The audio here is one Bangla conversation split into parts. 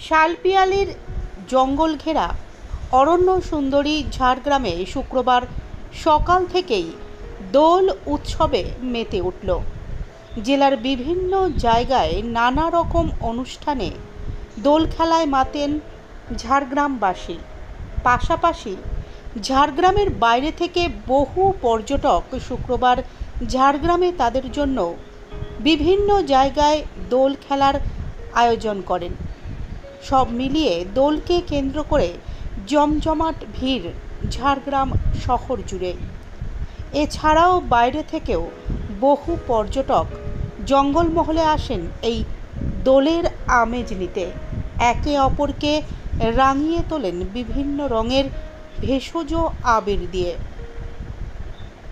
শালপিয়ালির জঙ্গল ঘেরা অরণ্য সুন্দরী ঝাড়গ্রামে শুক্রবার সকাল থেকেই দোল উৎসবে মেতে উঠল। জেলার বিভিন্ন জায়গায় নানা রকম অনুষ্ঠানে দোল খেলায় মাতেন ঝাড়গ্রামবাসী। পাশাপাশি ঝাড়গ্রামের বাইরে থেকে বহু পর্যটক শুক্রবার ঝাড়গ্রামে তাদের জন্য বিভিন্ন জায়গায় দোল খেলার আয়োজন করেন। সব মিলিয়ে দোলকে কেন্দ্র করে জমজমাট ভিড় ঝাড়গ্রাম শহর জুড়ে। এছাড়াও বাইরে থেকেও বহু পর্যটক জঙ্গলমহলে আসেন এই দোলের আমেজ নিতে। একে অপরকে রাঙিয়ে তোলেন বিভিন্ন রঙের ভেষজ আবির দিয়ে।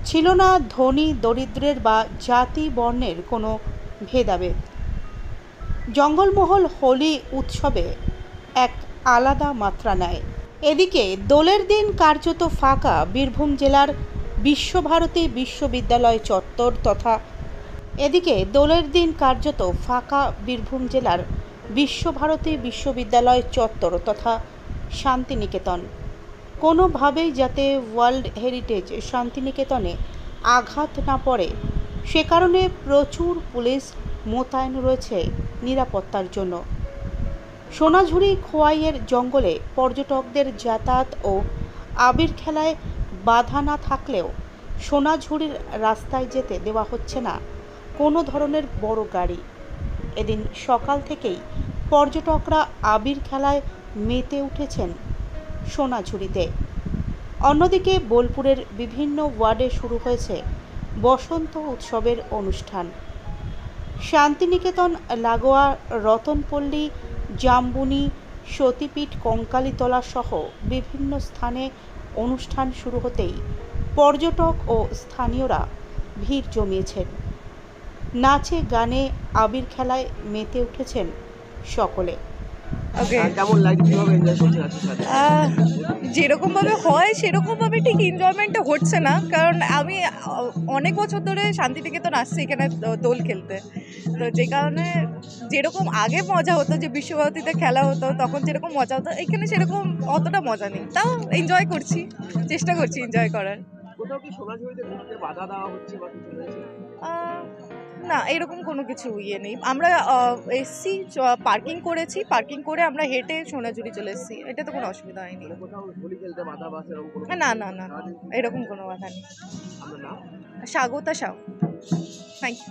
ছিল না ধনী দরিদ্রের বা জাতি বর্ণের কোনো ভেদাভেদ। জঙ্গলমহল হোলি উৎসবে এক আলাদা মাত্রা নেয়। এদিকে দোলের দিন কার্যত ফাঁকা বীরভূম জেলার বিশ্বভারতী বিশ্ববিদ্যালয় চত্বর তথা বিশ্বভারতী বিশ্ববিদ্যালয় চত্বর তথা শান্তিনিকেতন। কোনোভাবেই যাতে ওয়ার্ল্ড হেরিটেজ শান্তিনিকেতনে আঘাত না পড়ে সে কারণে প্রচুর পুলিশ মোতায়েন রয়েছে নিরাপত্তার জন্য। সোনাঝুরি খোয়াইয়ের জঙ্গলে পর্যটকদের যাতায়াত ও আবির খেলায় বাধা না থাকলেও সোনাঝুরির রাস্তায় যেতে দেওয়া হচ্ছে না কোনো ধরনের বড় গাড়ি। এদিন সকাল থেকেই পর্যটকরা আবির খেলায় মেতে উঠেছেন সোনাঝুরিতে। অন্যদিকে বোলপুরের বিভিন্ন ওয়ার্ডে শুরু হয়েছে বসন্ত উৎসবের অনুষ্ঠান। শান্তিনিকেতন লাগোয়া রতনপল্লী, জাম্বুনি, সতীপীঠ, কঙ্কালীতলা সহ বিভিন্ন স্থানে অনুষ্ঠান শুরু হতেই পর্যটক ও স্থানীয়রা ভিড় জমিয়েছেন। নাচে গানে আবির খেলায় মেতে উঠেছেন সকলে। যেরকমভাবে হয় সেরকমভাবে ঠিক এনজয়মেন্টটা হচ্ছে না, কারণ আমি অনেক বছর ধরে শান্তিনিকেতন আসছি এখানে দোল খেলতে। তো যে কারণে যেরকম আগে মজা হতো, যে বিশ্বভারতীতে খেলা হতো তখন যেরকম মজা হতো, এখানে সেরকম অতটা মজা নেই। তাও এনজয় করছি, চেষ্টা করছি এনজয় করার। না, এরকম কোনো কিছু নেই। আমরা এসছি, পার্কিং করেছি, পার্কিং করে আমরা হেঁটে সোনাঝুরি চলে এসেছি। এটা তো কোনো অসুবিধা হয়নি। না না না, এরকম কোনো বাধা নেই। স্বাগতা সাউ। Thank you.